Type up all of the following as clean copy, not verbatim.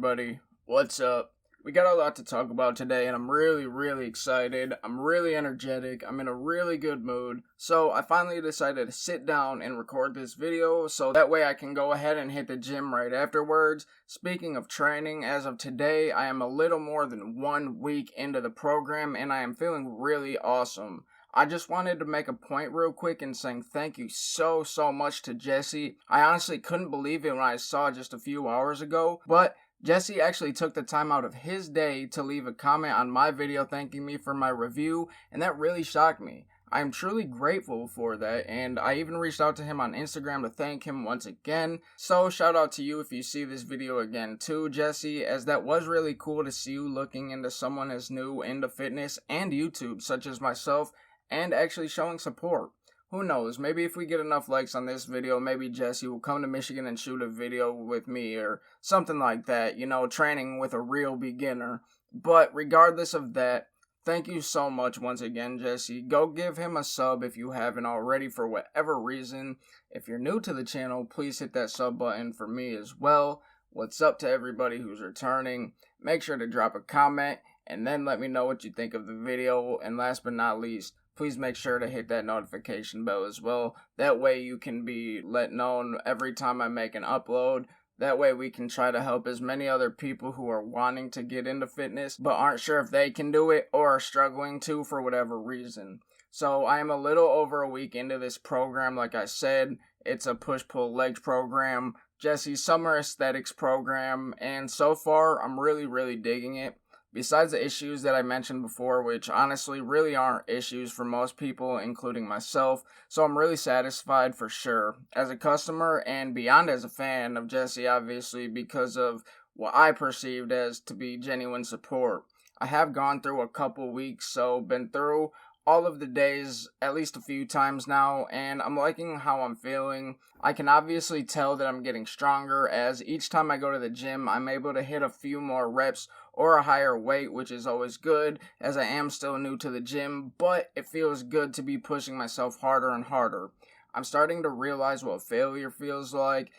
everybody, what's up? We got a lot to talk about today and I'm really excited. I'm really energetic. I'm in a really good mood. So I finally decided to sit down and record this video so that way I can go ahead and hit the gym right afterwards. Speaking of training, as of today, I am a little more than 1 week into the program and I am feeling really awesome. I just wanted to make a point real quick and saying thank you so much to Jesse. I honestly couldn't believe it when I saw it just a few hours ago, but Jesse actually took the time out of his day to leave a comment on my video thanking me for my review, and that really shocked me. I am truly grateful for that, and I even reached out to him on Instagram to thank him once again. So shout out to you if you see this video again too, Jesse, as that was really cool to see you looking into someone as new into fitness and YouTube, such as myself, and actually showing support. Who knows, maybe if we get enough likes on this video, maybe Jesse will come to Michigan and shoot a video with me or something like that, you know, training with a real beginner. But regardless of that, thank you so much once again, Jesse. Go give him a sub if you haven't already for whatever reason. If you're new to the channel, please hit that sub button for me as well. What's up to everybody who's returning? Make sure to drop a comment and then let me know what you think of the video. And last but not least, please make sure to hit that notification bell as well. That way you can be let known every time I make an upload. That way we can try to help as many other people who are wanting to get into fitness but aren't sure if they can do it or are struggling to for whatever reason. So I am a little over a week into this program. Like I said, it's a push-pull legs program, Jesse's summer aesthetics program, and so far I'm really digging it. Besides the issues that I mentioned before, which honestly really aren't issues for most people, including myself, so I'm really satisfied for sure. As a customer and beyond as a fan of Jesse, obviously, because of what I perceived as to be genuine support. I have gone through a couple weeks, so been through all of the days at least a few times now, and I'm liking how I'm feeling. I can obviously tell that I'm getting stronger, as each time I go to the gym, I'm able to hit a few more reps or a higher weight, which is always good, as I am still new to the gym, but it feels good to be pushing myself harder and harder. I'm starting to realize what failure feels like,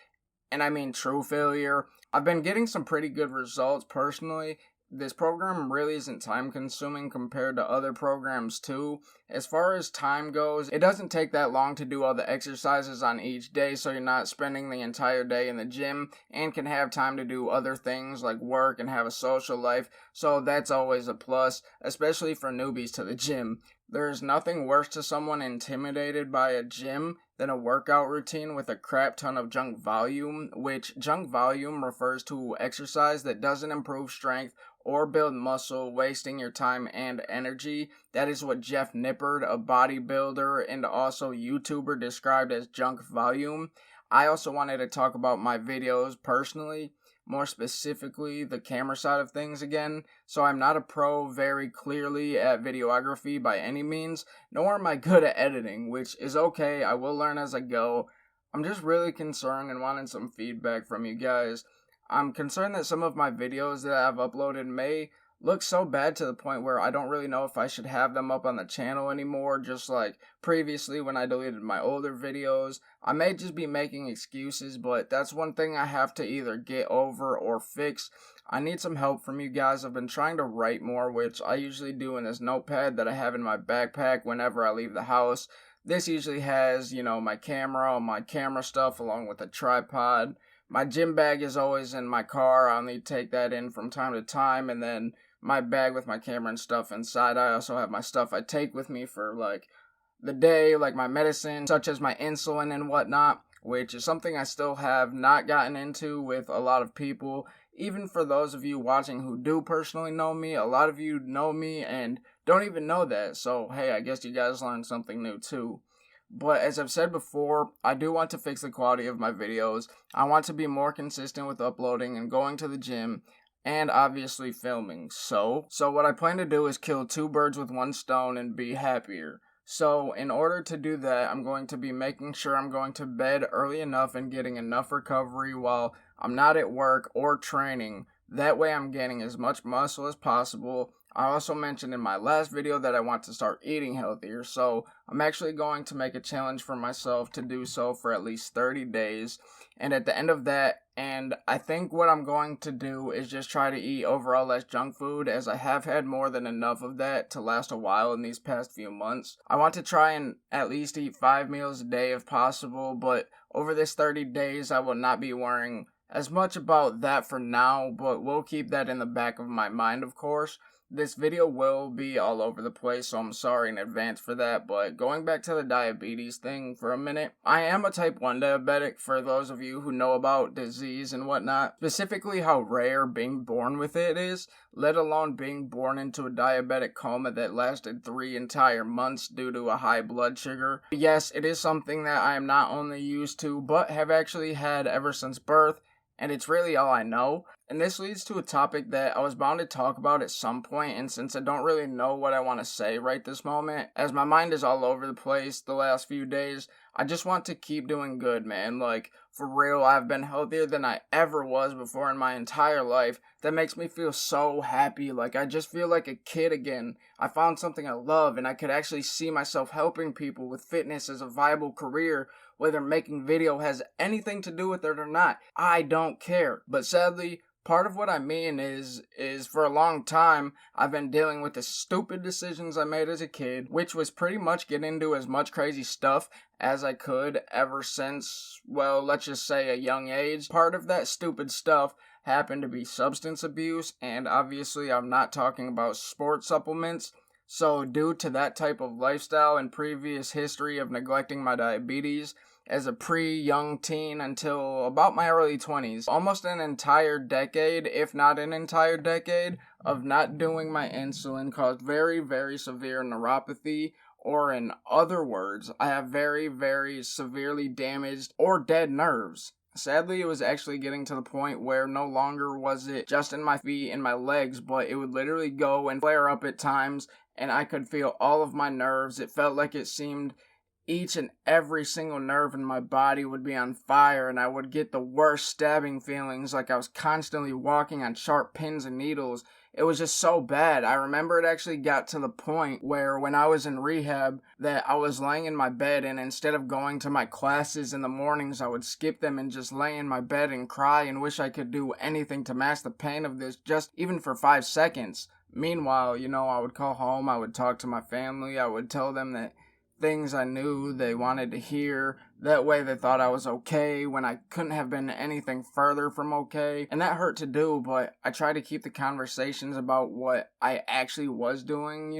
and I mean true failure. I've been getting some pretty good results personally. This program really isn't time consuming compared to other programs too. As far as time goes, it doesn't take that long to do all the exercises on each day, so you're not spending the entire day in the gym and can have time to do other things like work and have a social life, so that's always a plus, especially for newbies to the gym. There's nothing worse to someone intimidated by a gym than a workout routine with a crap ton of junk volume, which junk volume refers to exercise that doesn't improve strength or build muscle, wasting your time and energy. That is what Jeff Nippard, a bodybuilder and also YouTuber, described as junk volume. I also wanted to talk about my videos personally, more specifically the camera side of things again. So I'm not a pro very clearly at videography by any means, nor am I good at editing, which is okay. I will learn as I go. I'm just really concerned and wanting some feedback from you guys. I'm concerned that some of my videos that I've uploaded may look so bad to the point where I don't really know if I should have them up on the channel anymore, just like previously when I deleted my older videos. I may just be making excuses, but that's one thing I have to either get over or fix. I need some help from you guys. I've been trying to write more, which I usually do in this notepad that I have in my backpack whenever I leave the house. This usually has, you know, my camera, all my camera stuff along with a tripod. My gym bag is always in my car. I only take that in from time to time, and then my bag with my camera and stuff inside. I also have my stuff I take with me for like the day, like my medicine, such as my insulin and whatnot, which is something I still have not gotten into with a lot of people. Even for those of you watching who do personally know me, a lot of you know me and don't even know that. So hey, I guess you guys learned something new too. But as I've said before, I do want to fix the quality of my videos. I want to be more consistent with uploading and going to the gym and obviously filming. So what I plan to do is kill 2 birds with 1 stone and be happier. So in order to do that, I'm going to be making sure I'm going to bed early enough and getting enough recovery while I'm not at work or training. That way I'm gaining as much muscle as possible. I also mentioned in my last video that I want to start eating healthier, so I'm actually going to make a challenge for myself to do so for at least 30 days. And at the end of that, and I think what I'm going to do is just try to eat overall less junk food, as I have had more than enough of that to last a while in these past few months. I want to try and at least eat 5 meals a day if possible, but over this 30 days I will not be worrying as much about that for now, but we'll keep that in the back of my mind, of course. This video will be all over the place, so I'm sorry in advance for that, but going back to the diabetes thing for a minute, I am a type 1 diabetic, for those of you who know about disease and whatnot, specifically how rare being born with it is, let alone being born into a diabetic coma that lasted 3 entire months due to a high blood sugar. Yes, it is something that I am not only used to, but have actually had ever since birth, and it's really all I know. And this leads to a topic that I was bound to talk about at some point, and since I don't really know what I want to say right this moment, as my mind is all over the place the last few days, I just want to keep doing good, man. Like, for real, I've been healthier than I ever was before in my entire life. That makes me feel so happy. Like, I just feel like a kid again. I found something I love, and I could actually see myself helping people with fitness as a viable career. Whether making video has anything to do with it or not, I don't care. But sadly, part of what I mean is for a long time, I've been dealing with the stupid decisions I made as a kid, which was pretty much get into as much crazy stuff as I could ever since, well, let's just say a young age. Part of that stupid stuff happened to be substance abuse, and obviously I'm not talking about sports supplements. So due to that type of lifestyle and previous history of neglecting my diabetes as a pre-young teen until about my early 20s, almost an entire decade, if not an entire decade, of not doing my insulin caused very, very severe neuropathy, or in other words, I have very, very severely damaged or dead nerves. Sadly, it was actually getting to the point where no longer was it just in my feet and my legs, but it would literally go and flare up at times, and I could feel all of my nerves. It felt like it seemed each and every single nerve in my body would be on fire, and I would get the worst stabbing feelings, like I was constantly walking on sharp pins and needles. It was just so bad. I remember it actually got to the point where when I was in rehab that I was laying in my bed, and instead of going to my classes in the mornings, I would skip them and just lay in my bed and cry and wish I could do anything to mask the pain of this, just even for 5 seconds. Meanwhile, I would call home, I would talk to my family, I would tell them that things I knew they wanted to hear. That way they thought I was okay when I couldn't have been anything further from okay. And that hurt to do, but I tried to keep the conversations about what I actually was doing,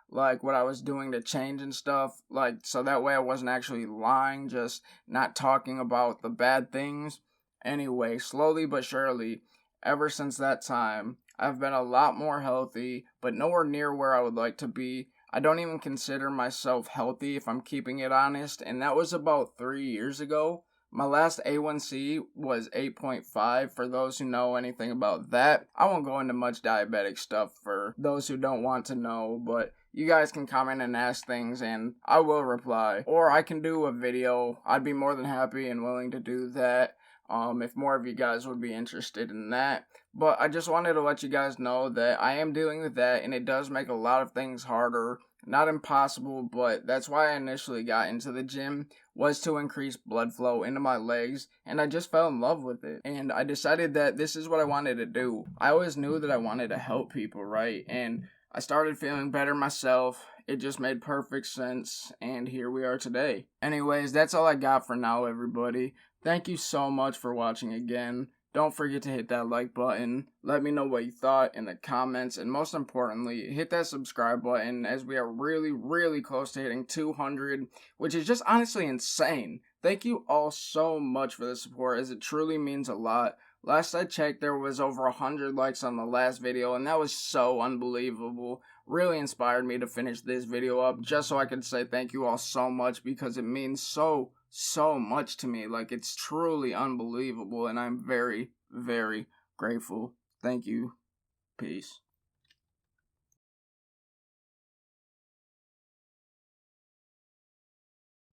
like what I was doing to change and stuff. Like, so that way I wasn't actually lying, just not talking about the bad things. Anyway, slowly but surely, ever since that time, I've been a lot more healthy, but nowhere near where I would like to be. I don't even consider myself healthy if I'm keeping it honest, and that was about 3 years ago. My last A1C was 8.5 for those who know anything about that. I won't go into much diabetic stuff for those who don't want to know, but you guys can comment and ask things and I will reply. Or I can do a video. I'd be more than happy and willing to do that. If more of you guys would be interested in that. But I just wanted to let you guys know that I am dealing with that, and it does make a lot of things harder. Not impossible, but that's why I initially got into the gym, was to increase blood flow into my legs, and I just fell in love with it. And I decided that this is what I wanted to do. I always knew that I wanted to help people, right? And I started feeling better myself. It just made perfect sense, and here we are today. Anyways, that's all I got for now, everybody. Thank you so much for watching again. Don't forget to hit that like button. Let me know what you thought in the comments. And most importantly, hit that subscribe button, as we are really, really close to hitting 200, which is just honestly insane. Thank you all so much for the support, as it truly means a lot. Last I checked, there was over 100 likes on the last video, and that was so unbelievable. Really inspired me to finish this video up, just so I could say thank you all so much, because it means so much to me. Like, it's truly unbelievable, and I'm very, very grateful. Thank you. Peace.